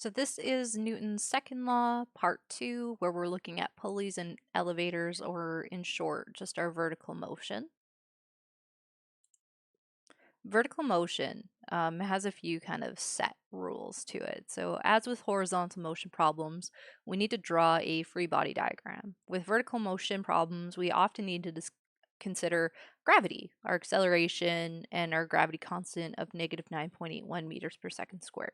So this is Newton's second law, part 2, where we're looking at pulleys and elevators, or in short, just our vertical motion. Vertical motion has a few kind of set rules to it. So as with horizontal motion problems, we need to draw a free body diagram. With vertical motion problems, we often need to consider gravity, our acceleration, and our gravity constant of negative 9.81 meters per second squared,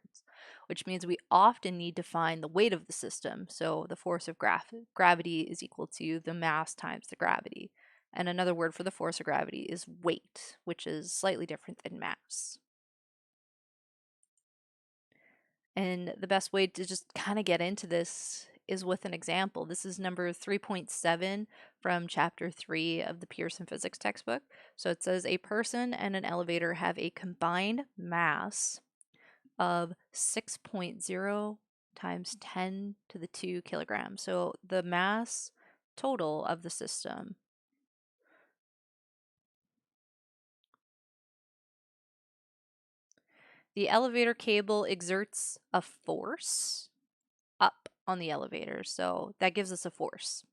which means we often need to find the weight of the system. So the force of gravity is equal to the mass times the gravity. And another word for the force of gravity is weight, which is slightly different than mass. And the best way to just kind of get into this is with an example. This is number 3.7 from chapter 3 of the Pearson physics textbook. So it says a person and an elevator have a combined mass of 6.0 times 10 to the 2 kilograms. So the mass total of the system the elevator cable exerts a force up on the elevator, so that gives us a force.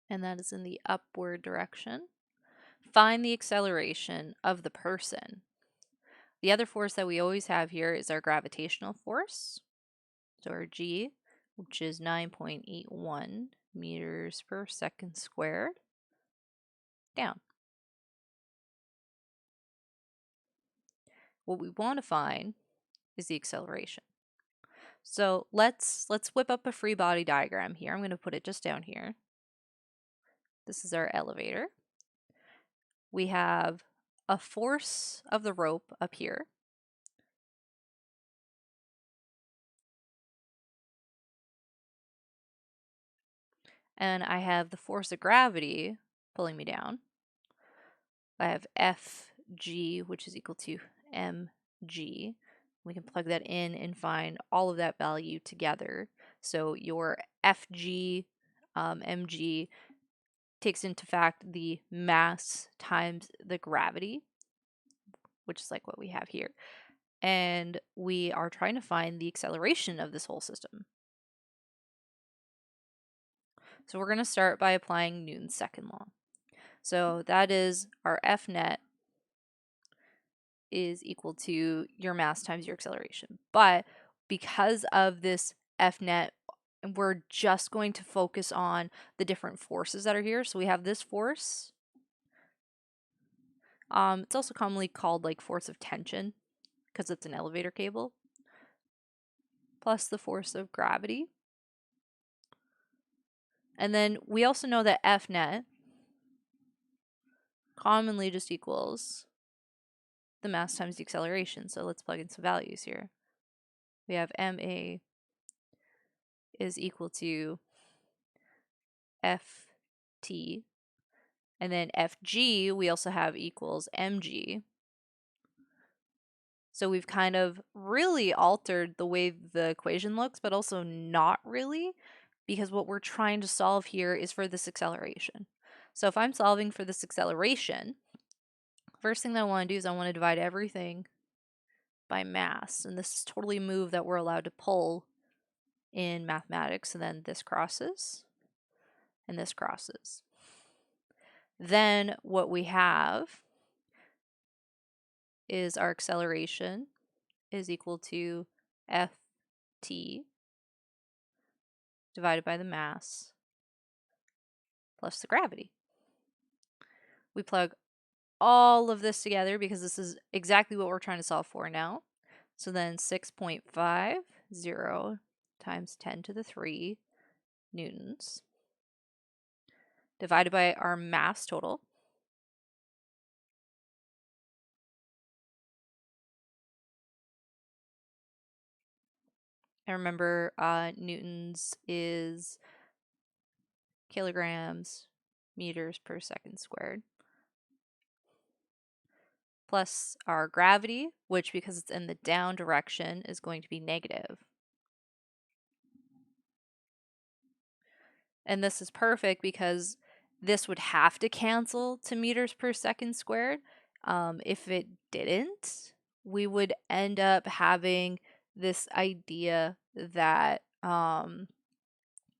And that is in the upward direction. Find the acceleration of the person. The other force that we always have here is our gravitational force, so our G, which is 9.81 meters per second squared, down. What we want to find is the acceleration. So let's whip up a free body diagram here. I'm going to put it just down here. This is our elevator. We have a force of the rope up here. And I have the force of gravity pulling me down. I have Fg, which is equal to mg. We can plug that in and find all of that value together. So your Fg, mg takes into fact the mass times the gravity, which is like what we have here. And we are trying to find the acceleration of this whole system. So we're going to start by applying Newton's second law. So that is our F net is equal to your mass times your acceleration. But because of this F net, we're just going to focus on the different forces that are here. So we have this force. It's also commonly called like force of tension because it's an elevator cable, plus the force of gravity. And then we also know that F net commonly just equals the mass times the acceleration. So let's plug in some values here. We have ma is equal to ft, and then fg we also have equals mg. So we've kind of really altered the way the equation looks, but also not really, because what we're trying to solve here is for this acceleration. So if I'm solving for this acceleration, first thing that I want to do is I want to divide everything by mass, and this is totally a move that we're allowed to pull in mathematics. And then this crosses and this crosses. Then what we have is our acceleration is equal to ft divided by the mass plus the gravity. We plug all of this together because this is exactly what we're trying to solve for now. So then 6.50 times 10 to the 3 newtons divided by our mass total. And remember, newtons is kilograms meters per second squared, plus our gravity, which because it's in the down direction is going to be negative. And this is perfect because this would have to cancel to meters per second squared. If it didn't, we would end up having this idea that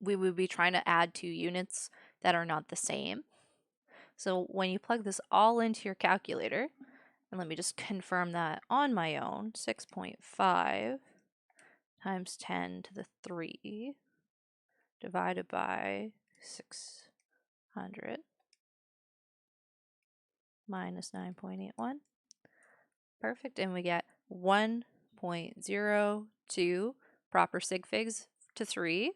we would be trying to add two units that are not the same. So when you plug this all into your calculator, and let me just confirm that on my own, 6.5 times 10 to the 3 divided by 600 minus 9.81. Perfect, and we get 1.02 proper sig figs to 3,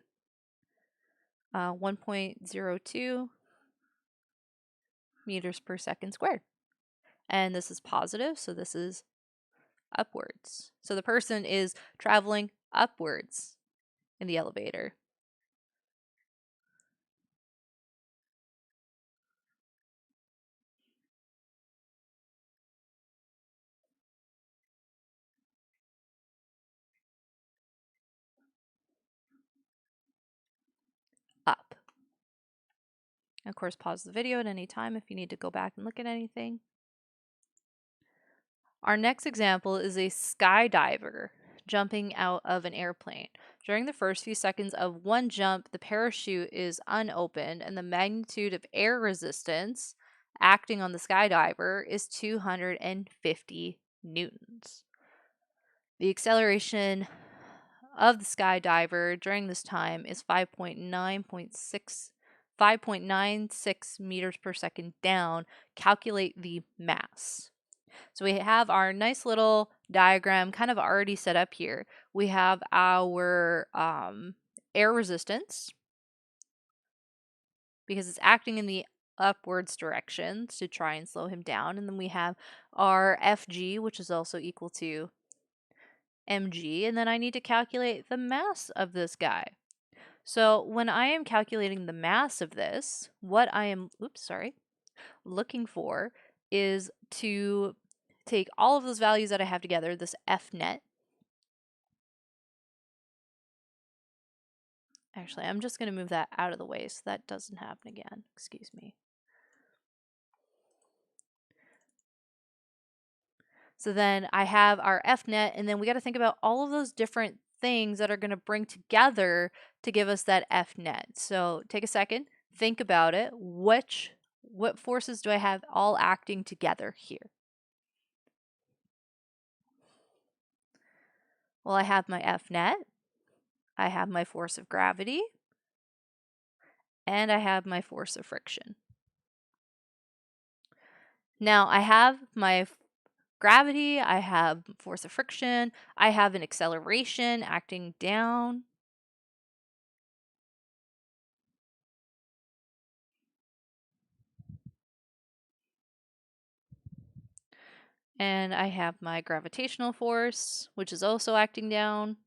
1.02 meters per second squared. And this is positive, so this is upwards. So the person is traveling upwards in the elevator. Up. Of course, pause the video at any time if you need to go back and look at anything. Our next example is a skydiver jumping out of an airplane. During the first few seconds of one jump, the parachute is unopened and the magnitude of air resistance acting on the skydiver is 250 newtons. The acceleration of the skydiver during this time is 5.96 meters per second down. Calculate the mass. So we have our nice little diagram kind of already set up here. We have our air resistance because it's acting in the upwards direction to try and slow him down. And then we have our FG, which is also equal to mg. And then I need to calculate the mass of this guy. So when I am calculating the mass of this, what I am, looking for is to take all of those values that I have together, this F net. Actually, I'm just going to move that out of the way so that doesn't happen again. Excuse me. So then I have our F net, and then we got to think about all of those different things that are going to bring together to give us that F net. So take a second, think about it. What forces do I have all acting together here? Well, I have my F net, I have my force of gravity, and I have my force of friction. Now I have my gravity, I have force of friction, I have an acceleration acting down. And I have my gravitational force, which is also acting down.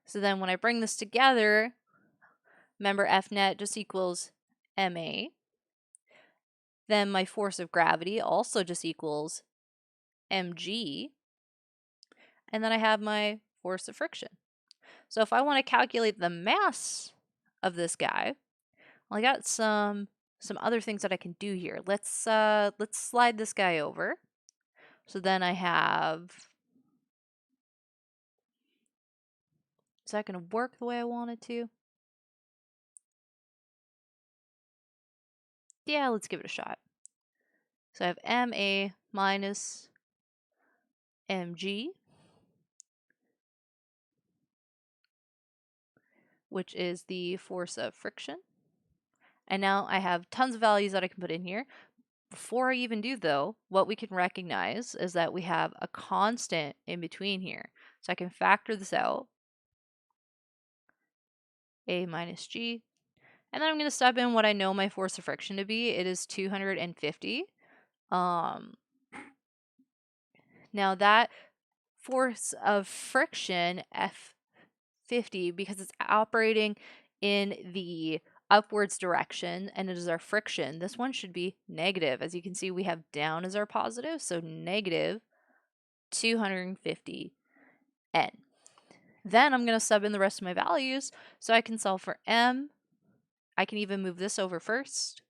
So then when I bring this together, remember F net just equals ma. Then my force of gravity also just equals mg. And then I have my force of friction. So if I want to calculate the mass of this guy, well, I got some other things that I can do here. Let's slide this guy over. So then I have, is that going to work the way I want it to? Yeah, let's give it a shot. So I have ma minus mg, which is the force of friction. And now I have tons of values that I can put in here. Before I even do, though, what we can recognize is that we have a constant in between here. So I can factor this out, a minus g. And then I'm going to step in what I know my force of friction to be. It is 250. Now that force of friction, F50, because it's operating in the upwards direction and it is our friction, this one should be negative. As you can see, we have down as our positive, so negative 250 n. Then I'm going to sub in the rest of my values, so I can solve for m. I can even move this over first.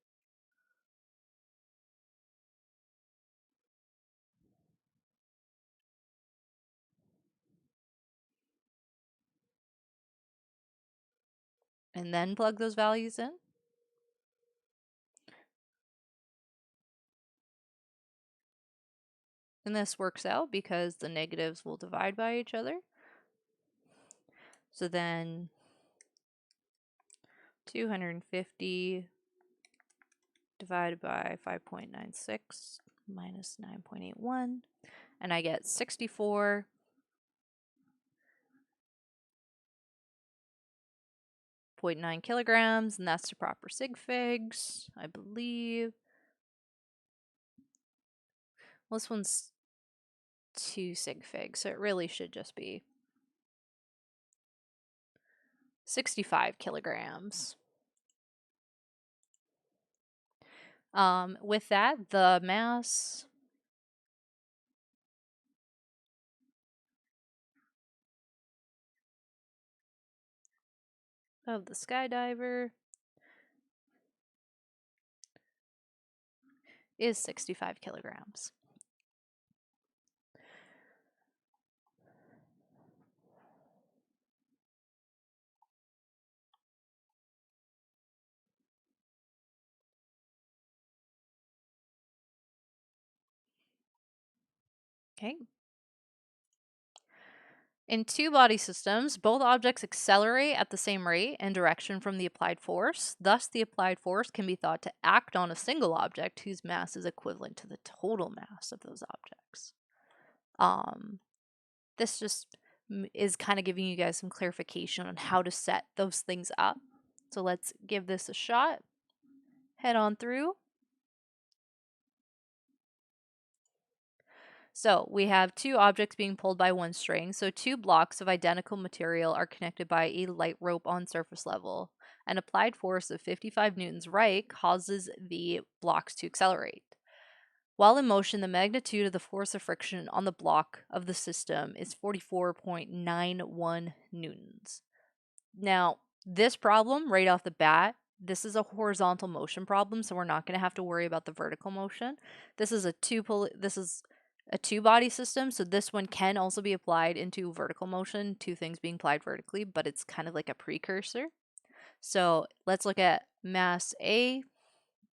And then plug those values in. And this works out because the negatives will divide by each other. So then 250 divided by 5.96 minus 9.81, and I get 64.9 kilograms, and that's the proper sig figs, I believe. Well, this one's 2 sig figs, so it really should just be 65 kilograms. With that, the mass of the skydiver is 65 kilograms. Okay. In two body systems, both objects accelerate at the same rate and direction from the applied force. Thus, the applied force can be thought to act on a single object whose mass is equivalent to the total mass of those objects. This just is kind of giving you guys some clarification on how to set those things up. So let's give this a shot. Head on through. So we have two objects being pulled by one string. So two blocks of identical material are connected by a light rope on surface level. An applied force of 55 newtons right causes the blocks to accelerate. While in motion, the magnitude of the force of friction on the block of the system is 44.91 newtons. Now, this problem right off the bat, this is a horizontal motion problem, so we're not going to have to worry about the vertical motion. This is a two-body system, so this one can also be applied into vertical motion, two things being applied vertically, but it's kind of like a precursor. So let's look at mass A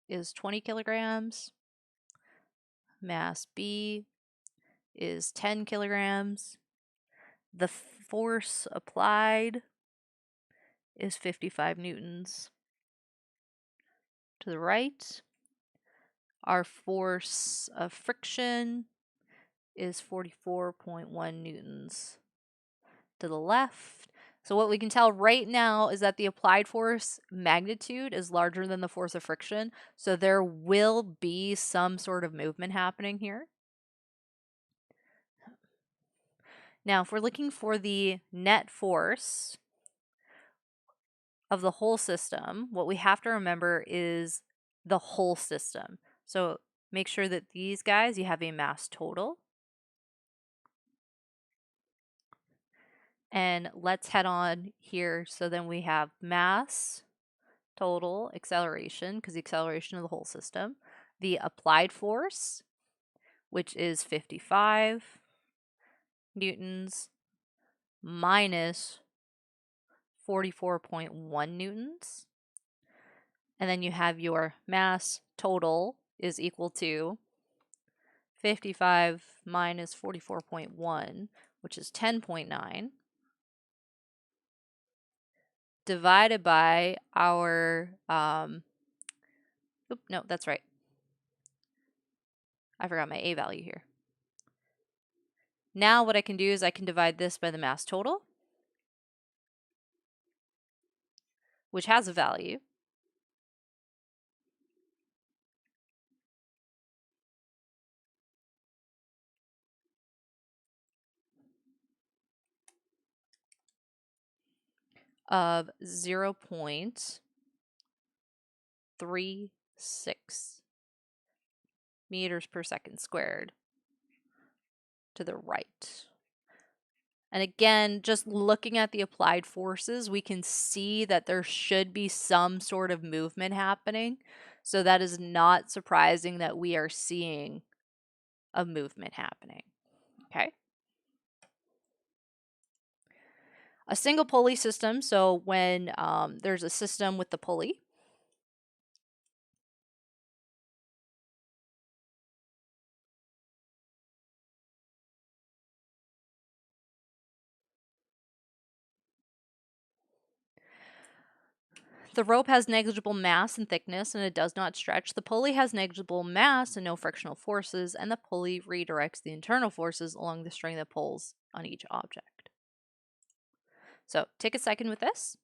is 20 kilograms. Mass B is 10 kilograms. The force applied is 55 newtons. To the right, our force of friction is 44.1 newtons. To the left, so what we can tell right now is that the applied force magnitude is larger than the force of friction, so there will be some sort of movement happening here. Now, if we're looking for the net force of the whole system, what we have to remember is the whole system. So make sure that these guys, you have a mass total. And let's head on here. So then we have mass, total, acceleration, because the acceleration of the whole system. The applied force, which is 55 newtons minus 44.1 newtons. And then you have your mass total is equal to 55 minus 44.1, which is 10.9, divided by our, no, that's right. I forgot my A value here. Now what I can do is I can divide this by the mass total, which has a value. Of 0.36 meters per second squared to the right. And again, just looking at the applied forces, we can see that there should be some sort of movement happening. So that is not surprising that we are seeing a movement happening. Okay. A single pulley system. So when there's a system with the pulley, the rope has negligible mass and thickness and it does not stretch. The pulley has negligible mass and no frictional forces, and the pulley redirects the internal forces along the string that pulls on each object. So take a second with this.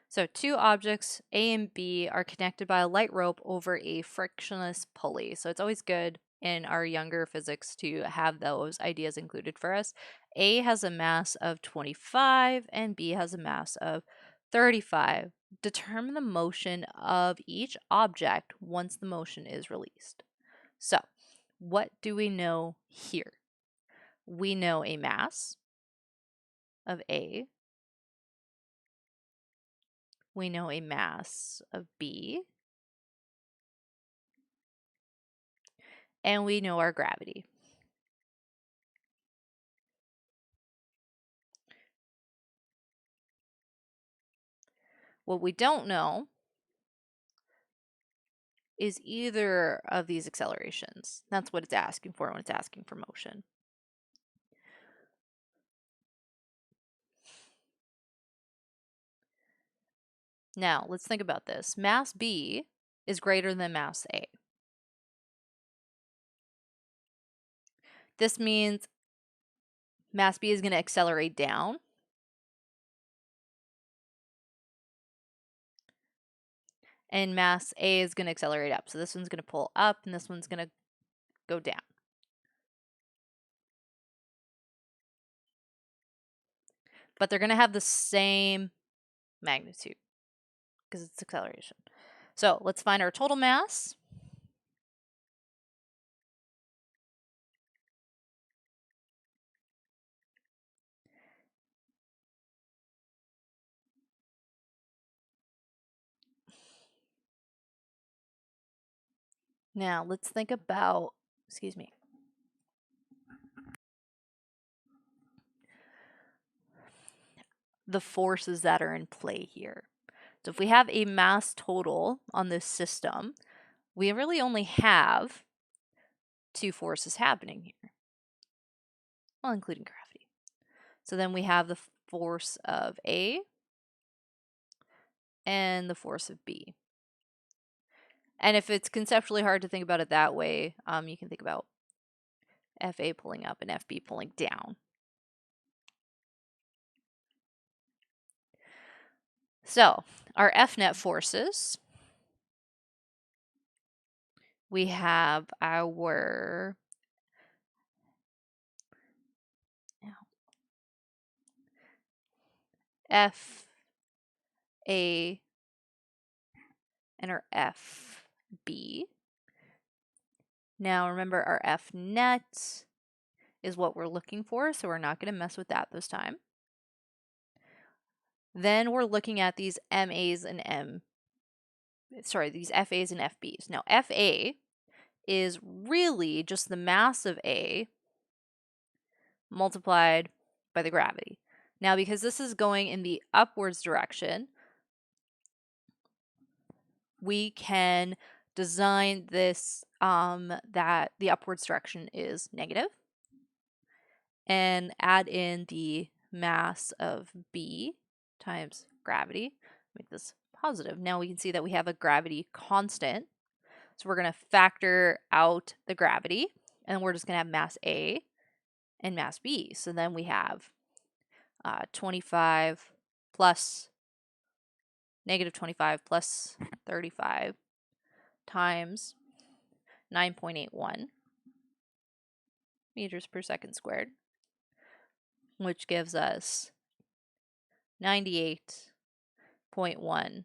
So two objects, A and B, are connected by a light rope over a frictionless pulley. So it's always good in our younger physics to have those ideas included for us. A has a mass of 25 and B has a mass of 35. Determine the motion of each object once the motion is released. So, what do we know here? We know a mass of A. We know a mass of B. And we know our gravity. What we don't know is either of these accelerations. That's what it's asking for when it's asking for motion. Now, let's think about this. Mass B is greater than mass A. This means mass B is going to accelerate down. And mass A is going to accelerate up. So this one's going to pull up and this one's going to go down. But they're going to have the same magnitude because it's acceleration. So let's find our total mass. Now let's think about, excuse me, the forces that are in play here. So if we have a mass total on this system, we really only have two forces happening here, well, including gravity. So then we have the force of A and the force of B. And if it's conceptually hard to think about it that way, you can think about FA pulling up and FB pulling down. So our F net forces, we have our F A and our F B. Now remember our F net is what we're looking for, so we're not going to mess with that this time. Then we're looking at these these FAs and FBs. Now FA is really just the mass of A multiplied by the gravity. Now because this is going in the upwards direction, we can design this that the upwards direction is negative, and add in the mass of B times gravity, make this positive. Now we can see that we have a gravity constant. So we're going to factor out the gravity, and we're just going to have mass A and mass B. So then we have 25 plus negative 25 plus 35 times 9.81 meters per second squared, which gives us 98.1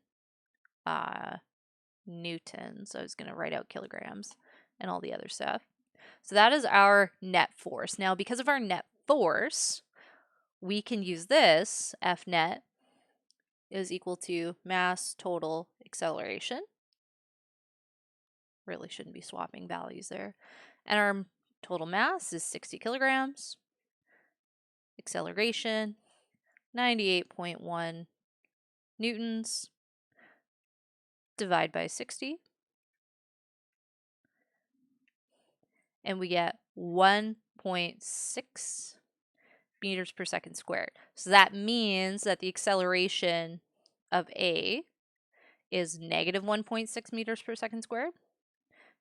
newtons. I was going to write out kilograms and all the other stuff. So that is our net force. Now, because of our net force, we can use this, F net is equal to mass total acceleration. Really shouldn't be swapping values there. And our total mass is 60 kilograms. Acceleration, 98.1 newtons. Divide by 60. And we get 1.6 meters per second squared. So that means that the acceleration of A is negative 1.6 meters per second squared,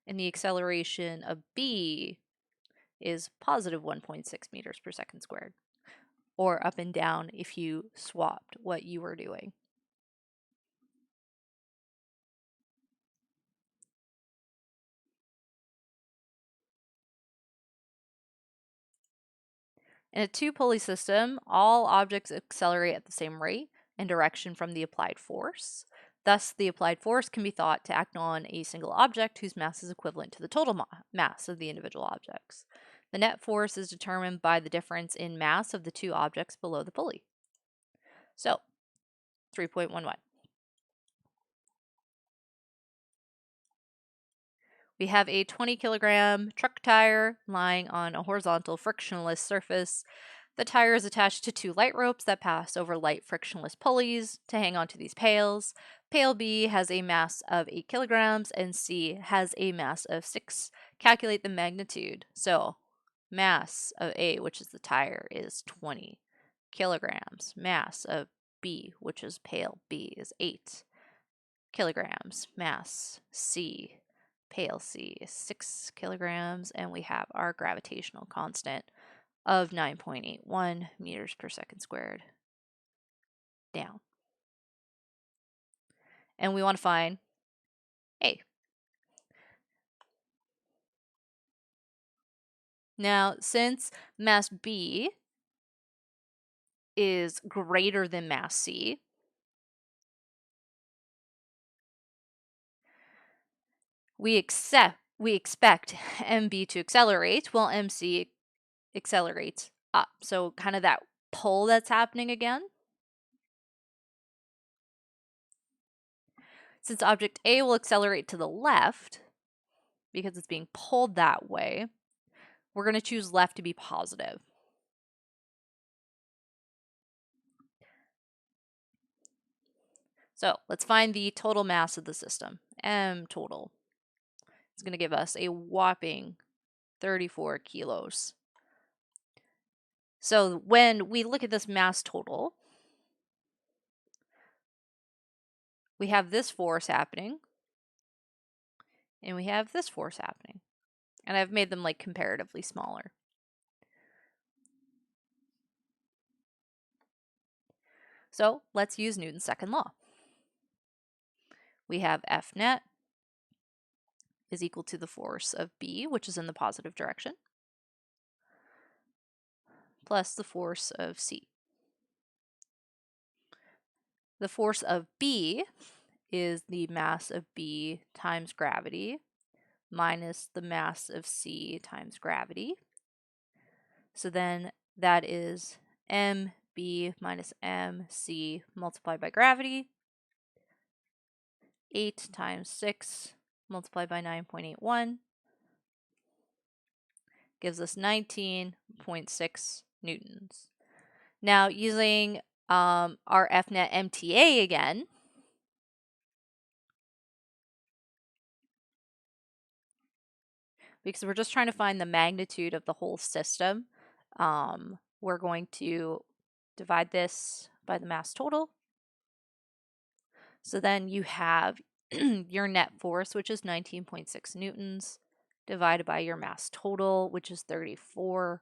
and the acceleration of B is positive 1.6 meters per second squared, or up and down if you swapped what you were doing. In a two-pulley system, all objects accelerate at the same rate and direction from the applied force. Thus, the applied force can be thought to act on a single object whose mass is equivalent to the total mass of the individual objects. The net force is determined by the difference in mass of the two objects below the pulley. So, 3.11. We have a 20 kilogram truck tire lying on a horizontal frictionless surface. The tire is attached to two light ropes that pass over light frictionless pulleys to hang onto these pails. Pail B has a mass of 8 kilograms and C has a mass of 6. Calculate the magnitude. So, mass of A, which is the tire, is 20 kilograms. Mass of B, which is pail B, is 8 kilograms. Mass C, pail C, is 6 kilograms, and we have our gravitational constant of 9.81 meters per second squared down. And we want to find A. Now, since mass B is greater than mass C, we expect MB to accelerate while MC accelerates up. So kind of that pull that's happening again. Since object A will accelerate to the left, because it's being pulled that way, we're going to choose left to be positive. So let's find the total mass of the system. M total. It's going to give us a whopping 34 kilos. So when we look at this mass total, we have this force happening, and we have this force happening. And I've made them like comparatively smaller. So let's use Newton's second law. We have F net is equal to the force of B, which is in the positive direction, plus the force of C. The force of B is the mass of B times gravity minus the mass of C times gravity. So then that is MB minus MC multiplied by gravity. 8 times 6 multiplied by 9.81 gives us 19.6 newtons. Now, using our FNet MTA again, because we're just trying to find the magnitude of the whole system. We're going to divide this by the mass total. So then you have your net force, which is 19.6 newtons, divided by your mass total, which is 34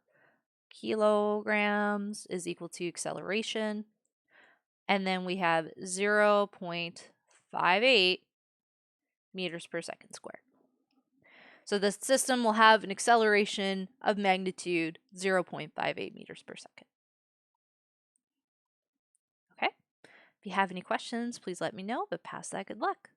kilograms, is equal to acceleration. And then we have 0.58 meters per second squared. So the system will have an acceleration of magnitude 0.58 meters per second. Okay? If you have any questions, please let me know, but past that, good luck.